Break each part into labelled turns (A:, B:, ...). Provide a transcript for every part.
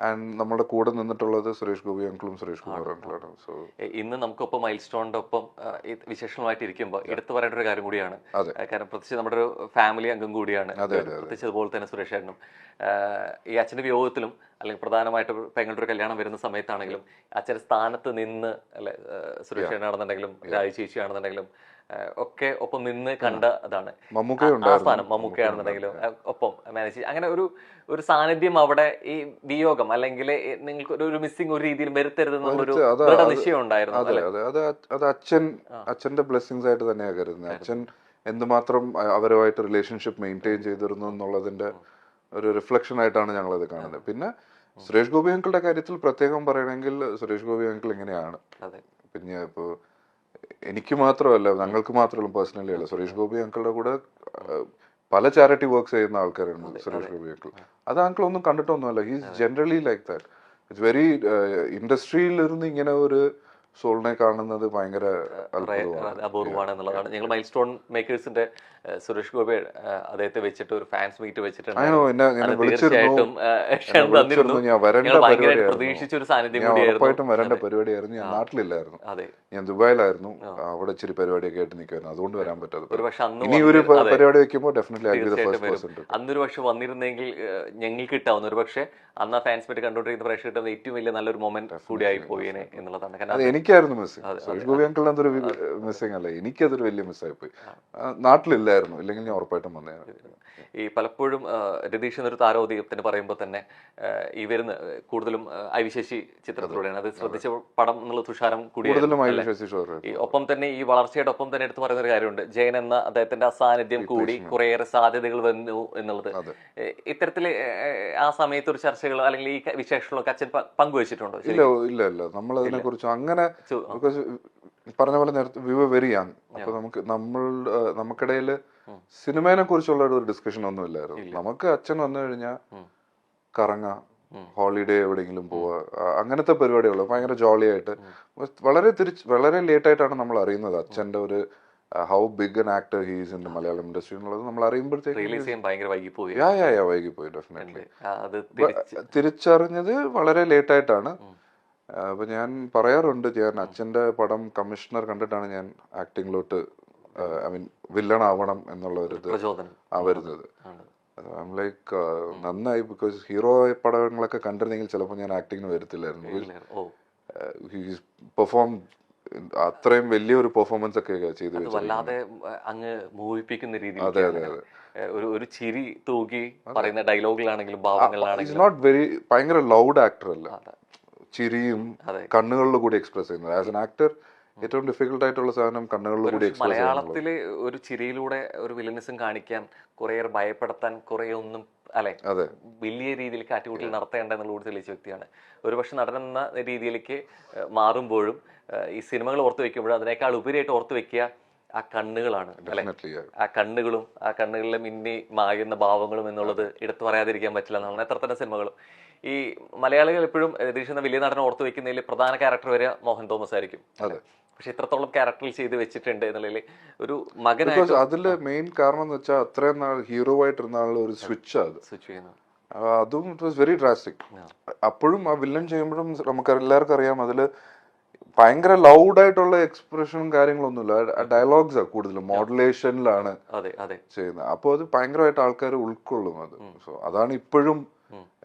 A: And നമ്മുടെ കൂടെ നിന്നിട്ടുള്ളത് സുരേഷ് ഗോപി അങ്കിളും സുരേഷ് കുമാർ അങ്കിളാണ്. സോ
B: ഇന്ന് നമുക്കൊപ്പം മൈൽ സ്റ്റോണിന്റെ ഒപ്പം വിശേഷണമായിട്ട് ഇരിക്കുമ്പോൾ എടുത്തു പറയേണ്ട ഒരു കാര്യം കൂടിയാണ്. കാരണം പ്രത്യേകിച്ച് നമ്മുടെ ഒരു ഫാമിലി അംഗം കൂടിയാണ്, പ്രത്യേകിച്ച് അതുപോലെ തന്നെ സുരേഷ് ഏട്ടനും. ഈ അച്ഛന്റെ വിയോഗത്തിലും അല്ലെങ്കിൽ പ്രധാനമായിട്ട് പെങ്ങളുടെ ഒരു കല്യാണം വരുന്ന സമയത്താണെങ്കിലും അച്ഛന്റെ സ്ഥാനത്ത് നിന്ന് അല്ലെ സുരേഷ് ഏട്ടനാണെന്നുണ്ടെങ്കിലും രാജി ചേച്ചിയാണെന്നുണ്ടെങ്കിലും ഒക്കെ ഒപ്പം നിന്ന് കണ്ട അതാണ് ആ സ്ഥാനം. മമ്മൂക്കയാണെന്നുണ്ടെങ്കിലും ഒപ്പം മാനേജ് അങ്ങനെ ഒരു സാന്നിധ്യം അവിടെ ഈ വിയോഗം അല്ലെങ്കിൽ നിങ്ങൾക്ക് ഒരു മിസ്സിംഗ് ഒരു രീതിയിൽ വരുത്തരുതെന്നുള്ളൊരു ദൃഢനിശ്ചയം ഉണ്ടായിരുന്നു.
A: അത് അച്ഛന്റെ ബ്ലെസ്സിങ്സ് ആയിട്ട് തന്നെയാണ് കരുതുന്നത്. അച്ഛൻ എന്തുമാത്രം അവരുമായിട്ട് റിലേഷൻഷിപ്പ് മെയിൻറ്റെയിൻ ചെയ്തിരുന്നു എന്നുള്ളതിന്റെ ഒരു റിഫ്ലക്ഷൻ ആയിട്ടാണ് ഞങ്ങളത് കാണുന്നത്. പിന്നെ സുരേഷ് ഗോപി അങ്കിളുടെ കാര്യത്തിൽ പ്രത്യേകം പറയണമെങ്കിൽ സുരേഷ് ഗോപി അങ്കിൾ ഇങ്ങനെയാണ്. പിന്നെ ഇപ്പോ എനിക്ക് മാത്രമല്ല, ഞങ്ങൾക്ക് മാത്രമല്ല, പേഴ്സണലി അല്ല, സുരേഷ് ഗോപി അങ്കിളുടെ കൂടെ പല ചാരിറ്റി വർക്ക്സ് ചെയ്യുന്ന ആൾക്കാരുണ്ട് സുരേഷ് ഗോപി അങ്കിൾ. അത് അങ്കിൾ ഒന്നും കണ്ടിട്ടൊന്നുമല്ല. He's generally like that. It's very ഇൻഡസ്ട്രിയിലിരുന്ന് ഇങ്ങനെ ഒരു സോളിനെ കാണുന്നത് ഭയങ്കര
B: അപൂർവമാണ് എന്നുള്ളതാണ്. ഞങ്ങൾ മൈൽ സ്റ്റോൺ മേക്കേഴ്സിന്റെ സുരേഷ് ഗോപി അദ്ദേഹത്തെ വെച്ചിട്ട് ഒരു ഫാൻസ് മീറ്റ് വെച്ചിട്ടുണ്ട്. തീർച്ചയായിട്ടും പ്രതീക്ഷിച്ച ഒരു സാന്നിധ്യം
A: ഉറപ്പായിട്ടും വരേണ്ട പരിപാടിയായിരുന്നു. ഞാൻ നാട്ടിലില്ലായിരുന്നു, ഞാൻ ദുബായിലായിരുന്നു. അവിടെ ഇച്ചിരി പരിപാടിയൊക്കെ ആയിട്ട് നിൽക്കുമായിരുന്നു, അതുകൊണ്ട് വരാൻ പറ്റാതെ. ഇനി ഒരു പരിപാടി വെക്കുമ്പോൾ ഡെഫിനറ്റ്ലി
B: അന്നൊരു പക്ഷെ വന്നിരുന്നെങ്കിൽ ഞങ്ങൾക്ക് കിട്ടാവുന്ന ഒരു പക്ഷെ അന്ന് ആ ഫാൻസ് മീറ്റ് കണ്ടുകൊണ്ടിരിക്കുന്ന പ്രേക്ഷകരുടെ ഏറ്റവും വലിയ നല്ലൊരു മൊമെന്റ് കൂടിയായി പോയേനെ എന്നുള്ളതാണ്.
A: എനിക്കായിരുന്നു മിസ്സിംഗ്. സുരേഷ് ഗോപി അങ്കിളിന് അതൊരു മിസ്സിംഗ് അല്ല, എനിക്കതൊരു വലിയ മിസ്സായി പോയി. നാട്ടിലില്ലായിരുന്നു, ഇല്ലെങ്കിൽ ഞാൻ ഉറപ്പായിട്ടും വന്നേനെ.
B: ഈ പലപ്പോഴും രതീഷ് എന്നൊരു താരോദയത്തിന് പറയുമ്പോൾ തന്നെ ഈ വരുന്ന കൂടുതലും ഐവിശേഷി ചിത്രത്തിലൂടെയാണ്. അത് ശ്രദ്ധിച്ച പടം എന്നുള്ള തുഷാരം കൂടിയാണ്. ഒപ്പം തന്നെ ഈ വളർച്ചയുടെ ഒപ്പം തന്നെ എടുത്തു പറയുന്ന ഒരു കാര്യമുണ്ട്, ജയൻ എന്ന അദ്ദേഹത്തിന്റെ അസാന്നിധ്യം കൂടി കുറേയേറെ സാധ്യതകൾ വന്നു എന്നുള്ളത്. ഇത്തരത്തില് ആ സമയത്ത് ഒരു ചർച്ചകളോ അല്ലെങ്കിൽ ഈ വിശേഷങ്ങളൊക്കെ അച്ഛൻ പങ്കുവച്ചിട്ടുണ്ടോ?
A: ഇല്ല, നമ്മൾ അതിനെ കുറിച്ച് അങ്ങനെ പറഞ്ഞ പോലെ നേരത്തെ വി വർ വെരി യങ്. അപ്പൊ നമുക്കിടയിൽ സിനിമയെ കുറിച്ചുള്ള ഒരു ഡിസ്കഷൻ ഒന്നും ഇല്ലായിരുന്നു. നമുക്ക് അച്ഛൻ വന്നു കഴിഞ്ഞാൽ കറങ്ങാം, ഹോളിഡേ എവിടെയെങ്കിലും പോവുക, അങ്ങനത്തെ പരിപാടികൾ ഭയങ്കര ജോളി ആയിട്ട്. വളരെ ലേറ്റ് ആയിട്ടാണ് നമ്മൾ അറിയുന്നത് അച്ഛന്റെ ഒരു how big an actor he's in Malayalam industry എന്നുള്ളത്. നമ്മൾ അറിയുമ്പോഴത്തേക്ക് വൈകിപ്പോയി. ഡെഫിനറ്റ്ലി തിരിച്ചറിഞ്ഞത് വളരെ ലേറ്റ് ആയിട്ടാണ്. അപ്പൊ ഞാൻ പറയാറുണ്ട്, ഞാൻ അച്ഛന്റെ പടം കമ്മീഷണർ കണ്ടിട്ടാണ് ഞാൻ ആക്ടിങ്ങിലോട്ട് ഐ മീൻ വില്ലൺ ആവണം എന്നുള്ള ഒരു ഇത് വരുന്നത്. ലൈക്ക് നന്നായി, ബിക്കോസ് ഹീറോ പടങ്ങളൊക്കെ കണ്ടിരുന്നെങ്കിൽ ചിലപ്പോൾ ഞാൻ ആക്ടിങ്ങിന് വരത്തില്ലായിരുന്നു. പെർഫോം അത്രയും വലിയൊരു പെർഫോമൻസ് ഒക്കെ ചെയ്തു
B: ഒരു ചിരി തൂക്കി പറയുന്ന ഡയലോഗിലാണെങ്കിലും ഭാവങ്ങളിലാണെങ്കിലും
A: നോട്ട് വെരി ഭയങ്കര ലൗഡ് ആക്ടർ അല്ല, ചിരിയും കണ്ണുകളിൽ കൂടി എക്സ്പ്രസ് ചെയ്യുന്നത്. ആസ് എൻ ആക്ടർ ഏറ്റവും ഡിഫിക്കൽട്ട് ആയിട്ടുള്ള സാധനം കണ്ണുകളിൽ കൂടി എക്സ്പ്രസ് ചെയ്യുന്നത്.
B: മലയാളത്തില് ഒരു ചിരിയിലൂടെ ഒരു വില്ലനിസം കാണിക്കാൻ കുറേയേറെ ഭയപ്പെടുത്താൻ കുറെ ഒന്നും അല്ലെ വലിയ രീതിയിൽ കാറ്റുകൂട്ടിൽ നടത്തേണ്ട എന്നുള്ളത് തെളിയിച്ച വ്യക്തിയാണ്. ഒരുപക്ഷെ നടനെന്ന രീതിയിലേക്ക് മാറുമ്പോഴും ഈ സിനിമകൾ ഓർത്തു വെക്കുമ്പോഴും അതിനേക്കാൾ ഉപരിയായിട്ട് ഓർത്തു വെക്കുക ആ കണ്ണുകളാണ് അല്ലെ. ആ കണ്ണുകളിലെ മിന്നി മായുന്ന ഭാവങ്ങളും എന്നുള്ളത് എടുത്തു പറയാതിരിക്കാൻ പറ്റില്ല എന്നാണ്. എത്ര തന്നെ സിനിമകളും ഈ മലയാളികൾ എപ്പോഴും രതീഷ് എന്ന വലിയ നടനെ ഓർത്തു വെക്കുന്നതിൽ പ്രധാന ക്യാരക്ടർ വരെ മോഹൻ തോമസ് ആയിരിക്കും. പക്ഷെ ഇത്രത്തോളം ക്യാരക്ടറിൽ ചെയ്ത് വെച്ചിട്ടുണ്ട് എന്നുള്ളതിൽ ഒരു മകനായിട്ട്
A: അതില് മെയിൻ കാരണം എന്ന് വെച്ചാൽ അത്രയും നാൾ ഹീറോ ആയിട്ടിരുന്ന ആളുടെ ഒരു സ്വിച്ച് ചെയ്യുന്നത്. അതും ഇറ്റ് വാസ് വെരി ഡ്രാസ്റ്റിക്. അപ്പോഴും ആ വില്ലൻ ചെയ്യുമ്പോഴും നമുക്ക് എല്ലാവർക്കും അറിയാം അതില് ഭയങ്കര ലൗഡായിട്ടുള്ള എക്സ്പ്രഷനും കാര്യങ്ങളൊന്നുമില്ല. ഡയലോഗ്സ് കൂടുതലും മോഡുലേഷനിലാണ് ചെയ്യുന്നത്. അപ്പോൾ അത് ഭയങ്കരമായിട്ട് ആൾക്കാർ ഉൾക്കൊള്ളും അത്. സോ അതാണ് ഇപ്പോഴും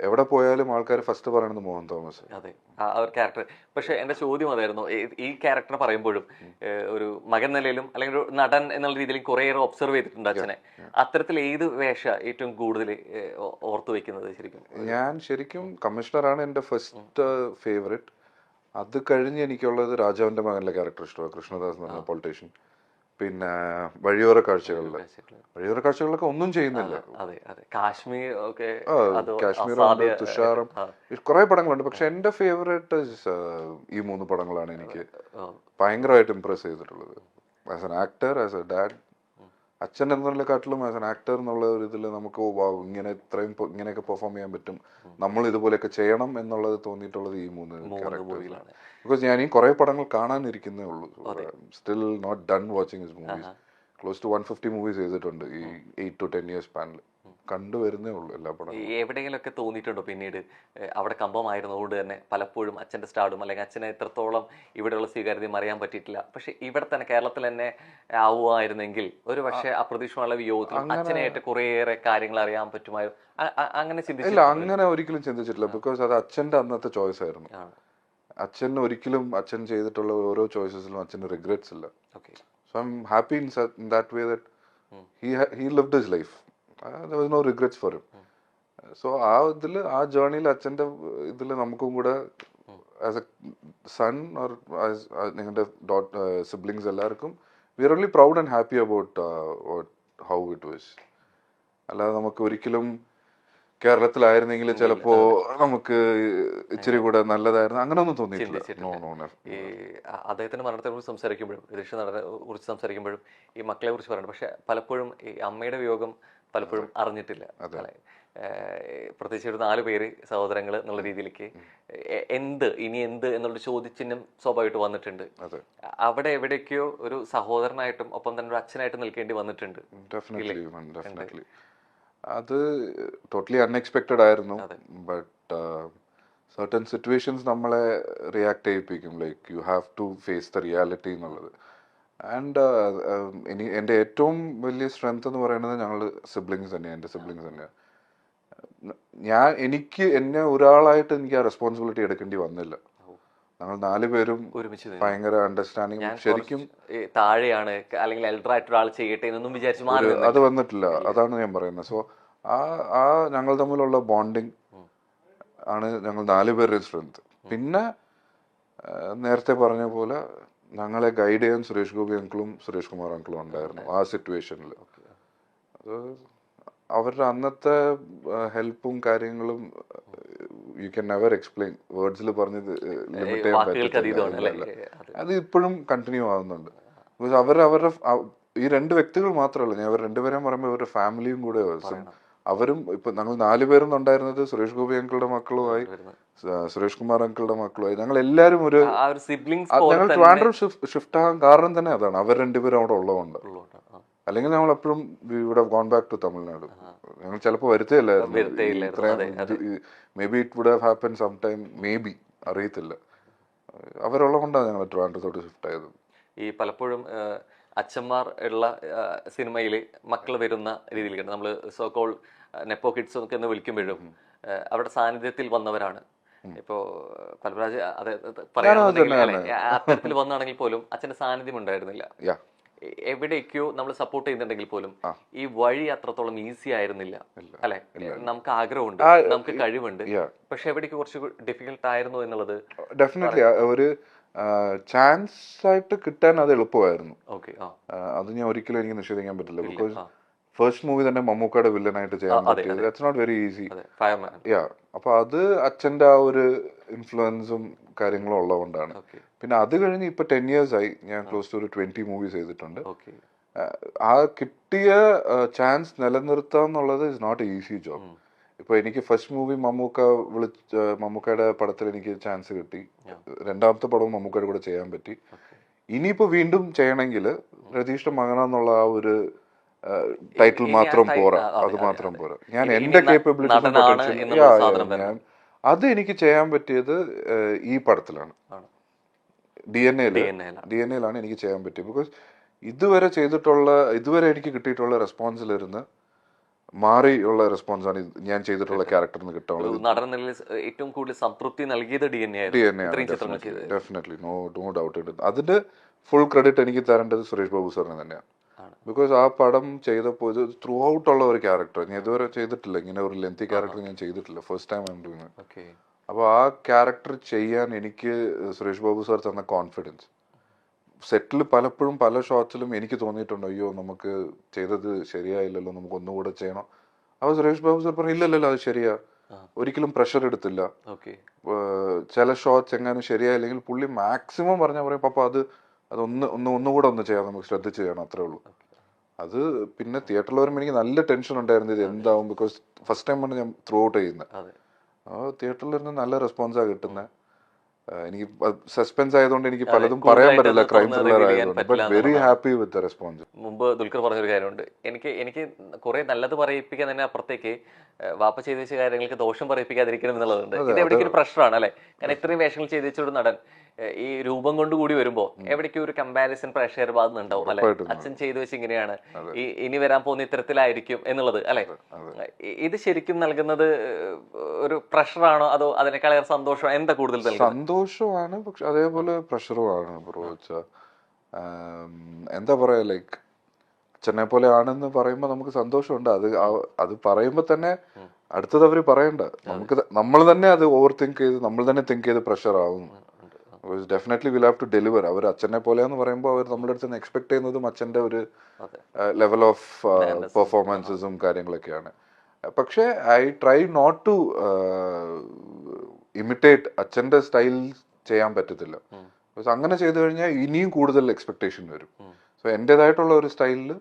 A: എവിടെ പോയാലും ആൾക്കാർ ഫസ്റ്റ് പറയുന്നത് മോഹൻ തോമസ്.
B: അതെ, ആ ഒരു ക്യാരക്ടർ. പക്ഷെ എന്റെ ചോദ്യം അതായിരുന്നു, ഈ ക്യാരക്ടർ പറയുമ്പോഴും ഒരു മകൻ നിലയിലും അല്ലെങ്കിൽ ഒരു നടൻ എന്നുള്ള രീതിയിൽ കുറേയേറെ ഒബ്സർവ് ചെയ്തിട്ടുണ്ട് അച്ഛനെ. അത്തരത്തിൽ ഏത് വേഷ ഏറ്റവും കൂടുതൽ ഓർത്തു വെക്കുന്നത്?
A: ഞാൻ ശരിക്കും കമ്മീഷണറാണ് എന്റെ ഫസ്റ്റ് ഫേവറേറ്റ്. അത് കഴിഞ്ഞ് എനിക്കുള്ളത് രാജാവിന്റെ മകനിലെ ക്യാരക്ടർ ഇഷ്ടമാണ്, കൃഷ്ണദാസ് എന്ന് പറഞ്ഞ പൊളിറ്റീഷ്യൻ. പിന്നെ വഴിയോര കാഴ്ചകളിലൊക്കെ ഒന്നും ചെയ്യുന്നില്ല. കാശ്മീർ, തുഷാറും, കുറെ പടങ്ങളുണ്ട്. പക്ഷെ എന്റെ ഫേവറേറ്റ് ഈ 3 പടങ്ങളാണ് എനിക്ക് ഭയങ്കരമായിട്ട് ഇംപ്രസ് ചെയ്തിട്ടുള്ളത്. As an actor, as A dad, അച്ഛൻ എന്നതിനെക്കാട്ടിലും ആസ് എൻ ആക്ടർ എന്നുള്ള ഒരു ഇതിൽ നമുക്ക് ഇങ്ങനെയൊക്കെ പെർഫോം ചെയ്യാൻ പറ്റും, നമ്മൾ ഇതുപോലെയൊക്കെ ചെയ്യണം എന്നുള്ളത് തോന്നിയിട്ടുള്ളത് ഈ 3 ക്യാരക്ടേഴ്സിലാണ്. ബിക്കോസ് ഞാൻ ഈ കുറെ പടങ്ങൾ കാണാനിരിക്കുന്നേ ഉള്ളൂ. Still not done watching his movies. Close to 150 movies ചെയ്തിട്ടുണ്ട് ഈ 8 to 10 years സ്പാനിൽ. കണ്ടുവരുന്നേ ഉള്ളൂ എല്ലാ പടങ്ങളും.
B: എവിടെയെങ്കിലുമൊക്കെ തോന്നിയിട്ടുണ്ടോ പിന്നീട് അവിടെ കമ്പമായിരുന്നതുകൊണ്ട് തന്നെ പലപ്പോഴും അച്ഛൻ്റെ സ്റ്റാർഡും അല്ലെങ്കിൽ അച്ഛനെ എത്രത്തോളം ഇവിടെയുള്ള സ്വീകാര്യതയും അറിയാൻ പറ്റിയിട്ടില്ല, പക്ഷെ ഇവിടെ തന്നെ കേരളത്തിൽ തന്നെ ആവുമായിരുന്നെങ്കിൽ ഒരു പക്ഷേ അപ്രതീക്ഷിതമായ വിയോഗത്തിലും അച്ഛനായിട്ട് കുറേയേറെ കാര്യങ്ങൾ അറിയാൻ പറ്റുമായിരുന്നു, അങ്ങനെ
A: ഇല്ല,
B: ചിന്തിച്ചില്ല?
A: അങ്ങനെ ഒരിക്കലും ചിന്തിച്ചിട്ടില്ല. ബിക്കോസ് അത് അച്ഛന്റെ അന്നത്തെ ചോയ്സ് ആയിരുന്നു. അച്ഛൻ ഒരിക്കലും അച്ഛൻ ചെയ്തിട്ടുള്ള ഓരോ ചോയ്സസിലും അച്ഛന് റിഗ്രറ്റ്സ് ഇല്ല. So I am happy in that way that he lived his life. There was no regrets for him. So ആ ജേർണിയിൽ അച്ഛൻ്റെ ഇതിൽ നമുക്കും കൂടെ ആസ് എ സൺ ഓർ നിങ്ങളുടെ സിബ്ലിങ്സ് എല്ലാവർക്കും we are only proud and happy about how it was. അല്ലാതെ നമുക്ക് ഒരിക്കലും കേരളത്തിലായിരുന്നെങ്കിൽ ചിലപ്പോ നമുക്ക് ഇച്ചിരി കൂടെ നല്ലതായിരുന്നു അങ്ങനെയൊന്നും തോന്നിയിട്ടില്ല.
B: ഈ അദ്ദേഹത്തിന്റെ മരണത്തെ കുറിച്ച് സംസാരിക്കുമ്പോഴും രതീഷ് നടനെ കുറിച്ച് സംസാരിക്കുമ്പോഴും ഈ മക്കളെ കുറിച്ച് പറയുന്നത്, പക്ഷെ പലപ്പോഴും ഈ അമ്മയുടെ വിയോഗം പലപ്പോഴും അറിഞ്ഞിട്ടില്ല. പ്രത്യേകിച്ച് ഒരു 4 പേര് സഹോദരങ്ങൾ എന്നുള്ള രീതിയിലേക്ക് ഇനി എന്ത് എന്നുള്ള ചോദ്യചിഹ്നം സ്വാഭാവികമായിട്ട് വന്നിട്ടുണ്ട്. അവിടെ എവിടേക്കോ ഒരു സഹോദരനായിട്ടും ഒപ്പം തന്നെ ഒരു അച്ഛനായിട്ടും നിൽക്കേണ്ടി വന്നിട്ടുണ്ട്.
A: അത് ടോട്ടലി അൺഎക്സ്പെക്റ്റഡ് ആയിരുന്നു. ബട്ട് സർട്ടൻ സിറ്റുവേഷൻസ് നമ്മളെ റിയാക്ട് ചെയ്യിപ്പിക്കും. Like you have to face the reality എന്നുള്ളത്. ആൻഡ് എൻ്റെ ഏറ്റവും വലിയ സ്ട്രെങ്ത് എന്ന് പറയുന്നത് ഞങ്ങൾ സിബ്ലിങ്സ് തന്നെയാണ്, എൻ്റെ സിബ്ലിങ്സ് തന്നെയാണ്. എന്നെ ഒരാളായിട്ട് എനിക്ക് ആ റെസ്പോൺസിബിലിറ്റി എടുക്കേണ്ടി വന്നില്ല. ഞങ്ങൾ 4 പേരും ഭയങ്കര അണ്ടർസ്റ്റാൻഡിങ്. ശരിക്കും
B: താഴെയാണ് അല്ലെങ്കിൽ എൽഡറായിട്ട് ഒരാൾ ചെയ്യട്ടെ എന്നൊന്നും വിചാരിച്ചു
A: അത് വന്നിട്ടില്ല. അതാണ് ഞാൻ പറയുന്നത്. സോ ആ ഞങ്ങൾ തമ്മിലുള്ള ബോണ്ടിങ് ആണ് ഞങ്ങൾ 4 പേരുടെ സ്ട്രെങ്ത്. പിന്നെ നേരത്തെ പറഞ്ഞ പോലെ ഞങ്ങളെ ഗൈഡ് ചെയ്യാൻ സുരേഷ് ഗോപി അങ്കിളും സുരേഷ് കുമാർ അങ്കിളും ഉണ്ടായിരുന്നു ആ സിറ്റുവേഷനിൽ. അത് അവരുടെ അന്നത്തെ ഹെൽപ്പും കാര്യങ്ങളും യു ക്യാൻ നെവർ എക്സ്പ്ലെയിൻ, വേർഡ്സിൽ പറഞ്ഞ് ലിമിറ്റ് ചെയ്യാൻ പറ്റില്ല. അത് ഇപ്പോഴും കണ്ടിന്യൂ ആവുന്നുണ്ട്. ബിക്കോസ് അവരുടെ ഈ 2 വ്യക്തികൾ മാത്രമല്ല, ഞാൻ അവർ 2 പേരെയും പറയുമ്പോൾ ഇവരുടെ ഫാമിലിയും കൂടെ അവരും. ഇപ്പൊ ഞങ്ങൾ 4 പേരും ഉണ്ടായിരുന്നത് സുരേഷ് ഗോപി അങ്കിളുടെ മക്കളുമായി, സുരേഷ് കുമാർ അങ്കിളുടെ മക്കളുമായി. ഞങ്ങൾ എല്ലാവരും ഞങ്ങൾ ട്രിവാൻഡ്രം ഷിഫ്റ്റ് ആകാൻ കാരണം തന്നെ അതാണ്, അവർ 2 പേരും അവിടെ ഉള്ളതുകൊണ്ട്. അല്ലെങ്കിൽ ഞങ്ങൾ എപ്പോഴും would have gone back to Tamil Nadu. ഞങ്ങൾ ചിലപ്പോൾ വരുത്തേയില്ലായിരുന്നു. Maybe it would have happen some time, maybe, അറിയത്തില്ല. അവരുള്ളതുകൊണ്ടാണ് ഞങ്ങൾ ട്രിവാൻഡ്രത്തോട്ട് ഷിഫ്റ്റ് ആയത്.
B: ഈ പലപ്പോഴും അച്ഛന്മാർ ഉള്ള സിനിമയിൽ മക്കൾ വരുന്ന രീതിയിലേക്ക് നമ്മൾ സോകോൾ നെപ്പോ കിഡ്സ് ഒക്കെ എന്ന് വിളിക്കുമ്പോഴും അവരുടെ സാന്നിധ്യത്തിൽ വന്നവരാണ്. ഇപ്പോ പൽരാജ് അത്തരത്തിൽ വന്നാണെങ്കിൽ പോലും അച്ഛന്റെ സാന്നിധ്യം ഉണ്ടായിരുന്നില്ല. എവിടേക്കോ നമ്മൾ സപ്പോർട്ട് ചെയ്യുന്നുണ്ടെങ്കിൽ പോലും ഈ വഴി അത്രത്തോളം ഈസി ആയിരുന്നില്ല, അല്ലെ? നമുക്ക് ആഗ്രഹമുണ്ട്, നമുക്ക് കഴിവുണ്ട്, പക്ഷെ എവിടേക്ക് കുറച്ച് ഡിഫിക്കൽട്ട് ആയിരുന്നു എന്നുള്ളത്
A: ഡെഫിനറ്റ്ലി ഒരു ചാൻസ് ആയിട്ട് കിട്ടാൻ അത് എളുപ്പമായിരുന്നു. അത് ഞാൻ ഒരിക്കലും എനിക്ക് നിഷേധിക്കാൻ പറ്റില്ല. ബിക്കോസ് ഫസ്റ്റ് മൂവി തന്നെ മമ്മൂക്കയുടെ വില്ലനായിട്ട് ചെയ്യാൻ പറ്റിയത് ഇറ്റ്സ് നോട്ട് വെരി ഈസി. അപ്പൊ അത് അച്ഛന്റെ ആ ഒരു ഇൻഫ്ലുവൻസും കാര്യങ്ങളും ഉള്ളതുകൊണ്ടാണ്. പിന്നെ അത് കഴിഞ്ഞ് ഇപ്പൊ 10 years ആയി ഞാൻ ക്ലോസ് ടു ഒരു 20 മൂവീസ് ചെയ്തിട്ടുണ്ട്. ആ കിട്ടിയ ചാൻസ് നിലനിർത്തുക എന്നുള്ളത് ഇസ് നോട്ട് ഈസി ജോബ്. ഇപ്പൊ എനിക്ക് ഫസ്റ്റ് മൂവി മമ്മൂക്കയുടെ പടത്തിൽ എനിക്ക് ചാൻസ് കിട്ടി. 2ാമത്തെ പടവും മമ്മൂക്കയുടെ കൂടെ ചെയ്യാൻ പറ്റി. ഇനിയിപ്പോ വീണ്ടും ചെയ്യണമെങ്കിൽ രതീഷിന്റെ മകനാന്നുള്ള ആ ഒരു ടൈറ്റിൽ മാത്രം പോരാ, അത് മാത്രം പോരാ. ഞാൻ എന്റെ കേപ്പബിലിറ്റി അത് എനിക്ക് ചെയ്യാൻ പറ്റിയത് ഈ പടത്തിലാണ്, DNA-ലാണ് എനിക്ക് ചെയ്യാൻ പറ്റിയത്. ബിക്കോസ് ഇതുവരെ എനിക്ക് കിട്ടിയിട്ടുള്ള റെസ്പോൺസിലിരുന്ന് മാറിയുള്ള റെസ്പോൺസാണ് ഞാൻ ചെയ്തിട്ടുള്ള ക്യാരക്ടറിന് കിട്ടാനുള്ളത്.
B: ഏറ്റവും കൂടുതൽ സംതൃപ്തി നൽകിയത് DNA.
A: ഡെഫിനറ്റ്ലി, നോ ഡൗട്ട് ഇട്ട്. അതിന്റെ ഫുൾ ക്രെഡിറ്റ് എനിക്ക് തരേണ്ടത് സുരേഷ് ബാബു സാറിന് തന്നെയാണ്. ബിക്കോസ് ആ പടം ചെയ്തപ്പോൾ ഇത് ത്രൂ ഔട്ട് ഉള്ള ഒരു ക്യാരക്ടർ ഞാൻ ഇതുവരെ ചെയ്തിട്ടില്ല. ഇങ്ങനെ ഒരു ലെങ്തി ക്യാരക്ടർ ഞാൻ ചെയ്തിട്ടില്ല, first time I am doing. അപ്പോൾ ആ ക്യാരക്ടർ ചെയ്യാൻ എനിക്ക് സുരേഷ് ബാബു സാർ തന്ന കോൺഫിഡൻസ്. സെറ്റിൽ പലപ്പോഴും പല ഷോട്ട്സിലും എനിക്ക് തോന്നിയിട്ടുണ്ട്, അയ്യോ നമുക്ക് ചെയ്തത് ശരിയായില്ലല്ലോ, നമുക്ക് ഒന്നുകൂടെ ചെയ്യണം. അപ്പോൾ സുരേഷ് ബാബു സാർ പറഞ്ഞു ഇല്ലല്ലോ അത് ശരിയാ, ഒരിക്കലും പ്രഷർ എടുത്തില്ല. ചില ഷോട്ട്സ് എങ്ങാനും ശരിയായില്ലെങ്കിൽ പുള്ളി മാക്സിമം പറഞ്ഞാൽ പറയും പപ്പ ഒന്നുകൂടെ ചെയ്യാം, നമുക്ക് ശ്രദ്ധിച്ച് ചെയ്യണം, അത്രേ ഉള്ളൂ. അത് പിന്നെ തിയേറ്ററിൽ വരുമ്പോൾ എനിക്ക് നല്ല ടെൻഷൻ ഉണ്ടായിരുന്നു, ഇത് എന്താവും. ബിക്കോസ് ഫസ്റ്റ് ടൈമാണ് ഞാൻ ത്രൂ ഔട്ട് ചെയ്യുന്നത്. തിയേറ്ററിൽ നിന്ന് നല്ല റെസ്പോൺസാണ് കിട്ടുന്നത്. എനിക്ക് സസ്പെൻസ് ആയതുകൊണ്ട് എനിക്ക് പലതും പറയാൻ
B: കൂടുതലായിട്ട്
A: പറ്റില്ല
B: അത്
A: ക്രൈം
B: തുറന്ന്
A: ത്രില്ലർ
B: reveal ചെയ്യാൻ
A: ആയതുകൊണ്ട്. ബട്ട്
B: പറ്റില്ല
A: വെരി
B: എന്നുള്ളതാണ്.
A: Happy with the response.
B: മുമ്പ് ദുൽഖർ പറഞ്ഞൊരു കാര്യമുണ്ട്, എനിക്ക് കുറെ നല്ലത് പറയിപ്പിക്കാൻ തന്നെ അപ്പുറത്തേക്ക് വാപ്പ ചെയ്തു വെച്ച കാര്യങ്ങൾക്ക് ദോഷം പറയിപ്പിക്കാതിരിക്കണം എന്നുള്ളതുണ്ട്. ഇത് എവിടേക്ക് ഒരു പ്രഷറാണ് അല്ലെ? കാരണം ഇത്രയും വേഷങ്ങൾ ചെയ്തു വെച്ച ഒരു നടൻ ഈ രൂപം കൊണ്ട് കൂടി വരുമ്പോ എവിടേക്കും ഒരു കമ്പാരിസൺ പ്രഷർ ഭാഗത്തുണ്ടാവും അല്ലെ? അച്ഛൻ ചെയ്തു വെച്ച് ഇങ്ങനെയാണ്, ഇനി വരാൻ പോകുന്ന ഇത്തരത്തിലായിരിക്കും എന്നുള്ളത് അല്ലെ? ഇത് ശരിക്കും നൽകുന്നത് ഒരു പ്രഷറാണോ അതോ അതിനേക്കാളേറെ സന്തോഷം? എന്താ കൂടുതൽ നൽകുന്നത്?
A: സന്തോഷമാണ്, പക്ഷെ അതേപോലെ പ്രഷറുമാണ് ബ്രോ. എന്താ പറയാ, ലൈക്ക് അച്ഛനെ പോലെ ആണെന്ന് പറയുമ്പോൾ നമുക്ക് സന്തോഷമുണ്ട്. അത് പറയുമ്പോൾ തന്നെ അടുത്തത് അവര് പറയണ്ട, നമ്മൾ തന്നെ അത് ഓവർ തിങ്ക് ചെയ്ത് നമ്മൾ തന്നെ തിങ്ക് ചെയ്ത് പ്രഷർ ആവും. Definitely will have to deliver. അവർ അച്ഛനെ പോലെയെന്ന് പറയുമ്പോൾ അവർ നമ്മുടെ അടുത്ത് നിന്ന് എക്സ്പെക്ട് ചെയ്യുന്നതും അച്ഛന്റെ ഒരു ലെവൽ ഓഫ് പെർഫോമൻസസും കാര്യങ്ങളൊക്കെയാണ്. പക്ഷെ I try not to imitate. അച്ഛന്റെ സ്റ്റൈൽ ചെയ്യാൻ പറ്റത്തില്ല. അങ്ങനെ ചെയ്തു കഴിഞ്ഞാൽ ഇനിയും കൂടുതൽ എക്സ്പെക്ടേഷൻ വരും. സോ എൻ്റെതായിട്ടുള്ള ഒരു സ്റ്റൈലിൽ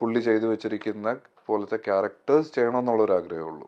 A: പുള്ളി ചെയ്തു വെച്ചിരിക്കുന്ന പോലത്തെ ക്യാരക്ടേഴ്സ് ചെയ്യണമെന്നുള്ളൊരു ആഗ്രഹമേ ഉള്ളൂ.